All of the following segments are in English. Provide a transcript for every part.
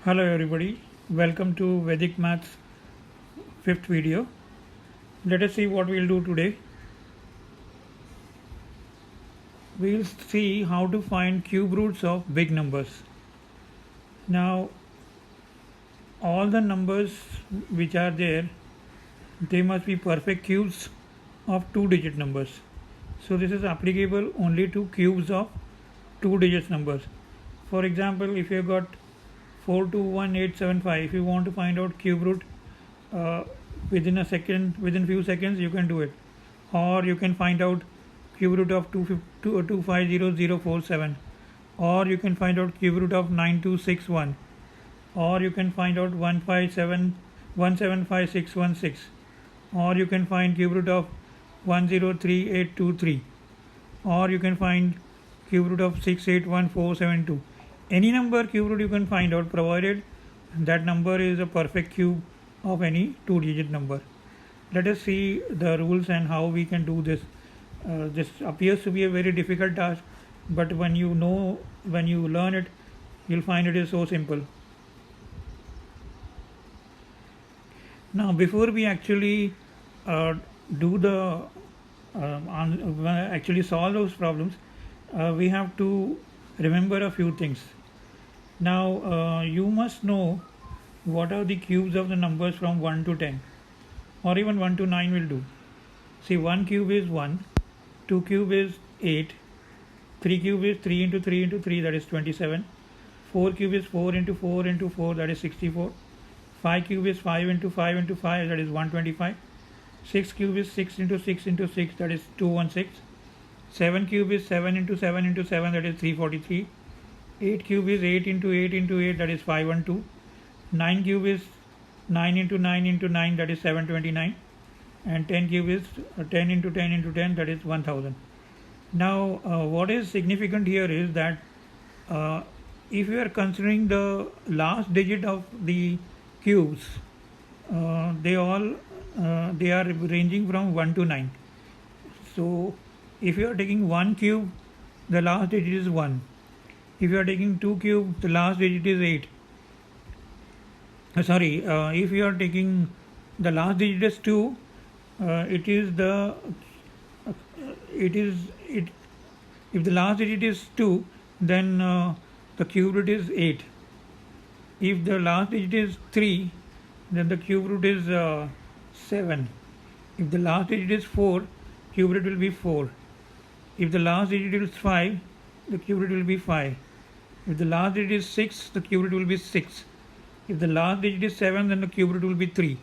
Hello everybody, welcome to Vedic Maths 5th video. Let us see what we'll do today. We'll see how to find cube roots of big numbers. Now all the numbers which are there, they must be perfect cubes of 2-digit numbers. So this is applicable only to cubes of 2-digit numbers. For example, if you got 421875, if you want to find out cube root within few seconds, you can do it. Or you can find out cube root of 250,047, or you can find out cube root of 9261, or you can find out 1575616, or you can find cube root of 103823, or you can find cube root of 681472. Any number cube root you can find out, provided that number is a perfect cube of any 2-digit number. Let us see the rules and how we can do this. This appears to be a very difficult task, but when you learn it, you'll find it is so simple. Now before we actually actually solve those problems, we have to remember a few things. Now you must know what are the cubes of the numbers from 1 to 10, or even 1 to 9 will do. See, 1 cube is 1, 2 cube is 8, 3 cube is 3 into 3 into 3, that is 27, 4 cube is 4 into 4 into 4, that is 64, 5 cube is 5 into 5 into 5, that is 125, 6 cube is 6 into 6 into 6, that is 216, 7 cube is 7 into 7 into 7, that is 343, 8 cube is 8 into 8 into 8, that is 512, 9 cube is 9 into 9 into 9, that is 729, and 10 cube is 10 into 10 into 10, that is 1000. Now what is significant here is that if you are considering the last digit of the cubes, they are ranging from 1 to 9. So if you are taking 1 cube, the last digit is 1. If you are taking 2 cube, the last digit is 8. If you are taking the last digit is 2, if the last digit is 2, then the cube root is 8. If the last digit is 3, then the cube root is 7. If the last digit is 4, cube root will be 4. If the last digit is 5, the cube root will be 5. If the last digit is 6, the cube root will be 6. If the last digit is 7, then the cube root will be 3.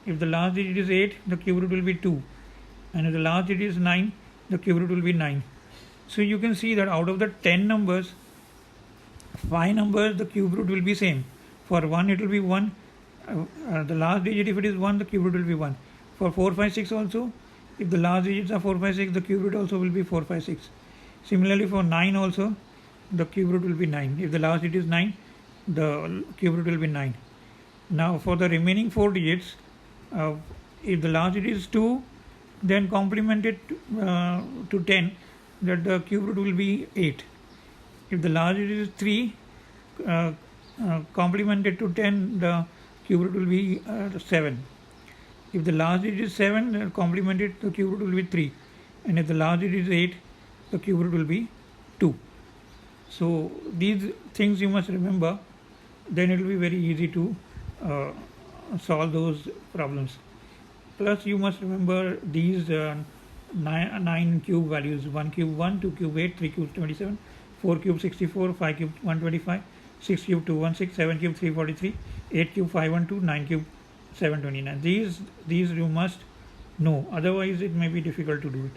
If the last digit is 8, the cube root will be 2. And if the last digit is 9, the cube root will be 9. So you can see that out of the 10 numbers, 5 numbers, the cube root will be same. For 1, it will be 1. The last digit, if it is 1, the cube root will be 1. For 4, 5, 6 also, if the last digits are 4, 5, 6, the cube root also will be 4, 5, 6. Similarly for 9 also, the cube root will be 9. If the last digit is 9, the cube root will be 9. Now for the remaining 4 digits, if the last digit is 2, then complement it to 10, that the cube root will be 8. If the last digit is 3, complement it to 10, the cube root will be 7. If the last digit is 7, then complement it, the cube root will be 3. And if the last digit is 8, the cube root will be 2. So these things you must remember, then it will be very easy to solve those problems. Plus you must remember these 9 cube values: 1 cube 1, 2 cube 8, 3 cube 27, 4 cube 64, 5 cube 125, 6 cube 216, 7 cube 343, 8 cube 512, 9 cube 729. These you must know, otherwise it may be difficult to do it.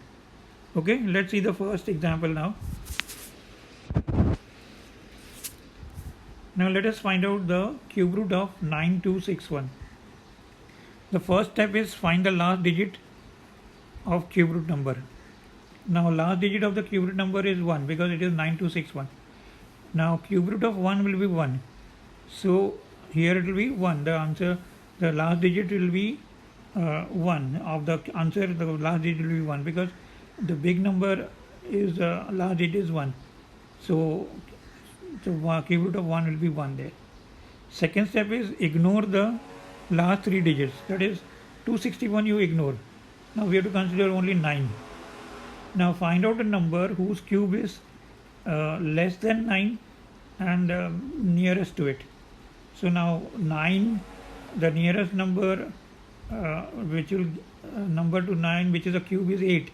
Okay, let's see the first example now. Now let us find out the cube root of 9261. The first step is find the last digit of cube root number. Now last digit of the cube root number is 1 because it is 9261. Now cube root of 1 will be 1. So here it will be 1. The last digit will be 1 of the answer. The last digit will be 1 because the big number is last digit is 1. So cube root of 1 will be 1 there. Second step is ignore the last three digits. That is 261 you ignore. Now we have to consider only 9. Now find out a number whose cube is less than 9 and nearest to it. So now 9, the nearest number which will number to 9 which is a cube is 8,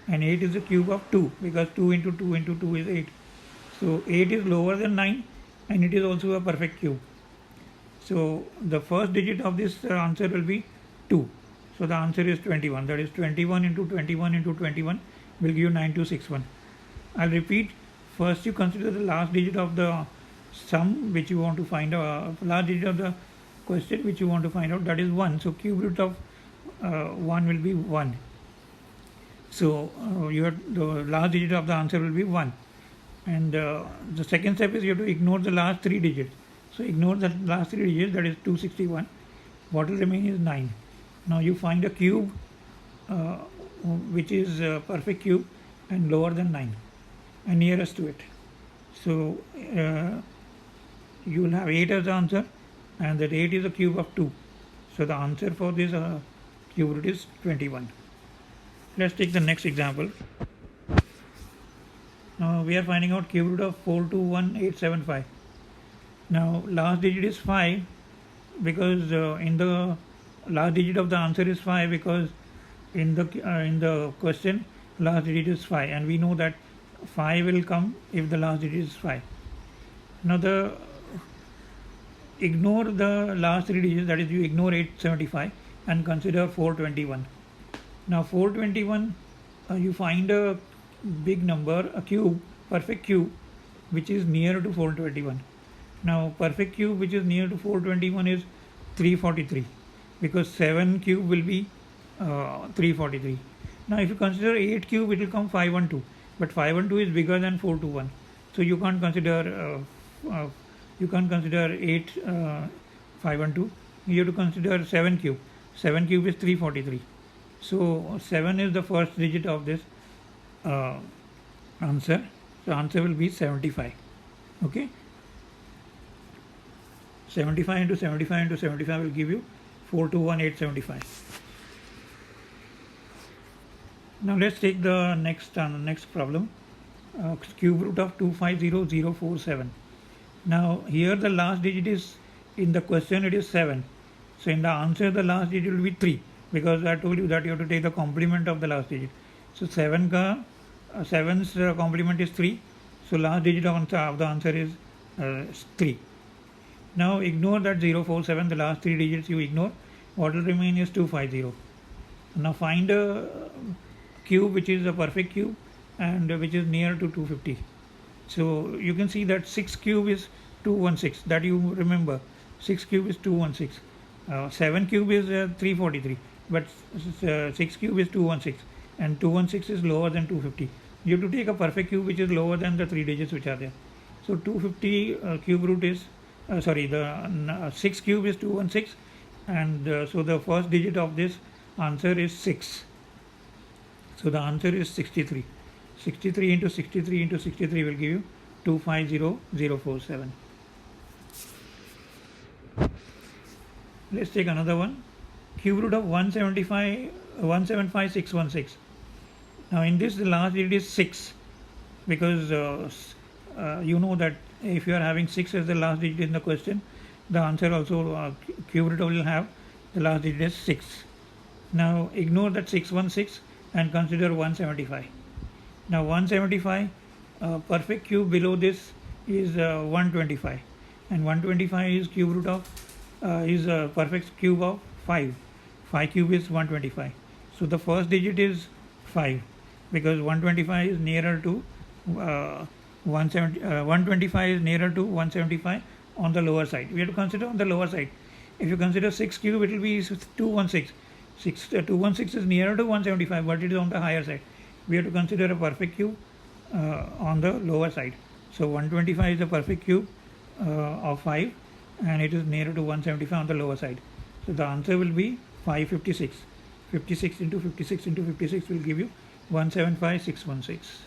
and 8 is the cube of 2 because 2 into 2 into 2 is 8. So 8 is lower than 9 and it is also a perfect cube. So the first digit of this answer will be 2. So the answer is 21. That is 21 into 21 into 21 will give you 9261. I'll repeat. First you consider the last digit of the sum which you want to find out, last digit of the question which you want to find out, that is 1. So cube root of 1 will be 1. So the last digit of the answer will be 1. And the second step is you have to ignore the last three digits. So ignore the last three digits, that is 261. What will remain is 9. Now you find a cube which is a perfect cube and lower than 9 and nearest to it. So you will have 8 as the answer, and that 8 is a cube of 2. So the answer for this cube root is 21. Let's take the next example. Now we are finding out cube root of 421875. Now last digit is 5 because in the last digit of the answer is 5 because in the question last digit is 5, and we know that 5 will come if the last digit is 5. Now ignore the last three digits, that is you ignore 875 and consider 421. Now 421 you find a big number, a cube, perfect cube which is near to 421. Now perfect cube which is near to 421 is 343 because 7 cube will be 343. Now if you consider 8 cube it will come 512, but 512 is bigger than 421, so you can't consider 8 512. You have to consider 7 cube. 7 cube is 343. So 7 is the first digit of this answer. So answer will be 75. Okay, 75 into 75 into 75 will give you 421875. Now let's take the next problem. Cube root of 250047. Now here the last digit is, in the question it is 7. So in the answer the last digit will be 3 because I told you that you have to take the complement of the last digit. So 7's complement is 3. So last digit of the answer is 3. Now ignore that 047, the last three digits you ignore. What will remain is 250. Now find a cube which is a perfect cube and which is near to 250. So you can see that 6 cube is 216, that you remember. 6 cube is 216. 7 cube is 343, but 6 cube is 216, and 216 is lower than 250. You have to take a perfect cube which is lower than the three digits which are there. So 250 cube root is the 6 cube is 216, and so the first digit of this answer is 6. So the answer is 63. 63 into 63 into 63 will give you 250047. Let's take another one. Cube root of 175616. Now in this the last digit is 6 because you know that if you are having 6 as the last digit in the question, the answer also cube root will have the last digit is 6. Now ignore that 616 and consider 175. Now 175 perfect cube below this is 125, and 125 is cube root of is a perfect cube of 5. 5 cube is 125. So the first digit is 5 because 125 is nearer to 125 is nearer to 175 on the lower side. We have to consider on the lower side. If you consider 6 cube, it will be 216. 216 is nearer to 175, but it is on the higher side. We have to consider a perfect cube on the lower side. So 125 is a perfect cube of 5, and it is nearer to 175 on the lower side. So the answer will be 556. 56 into 56 into 56 will give you 175616.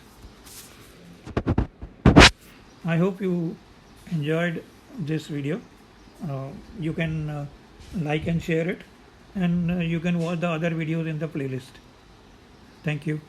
I hope you enjoyed this video. You can like and share it, and you can watch the other videos in the playlist. Thank you.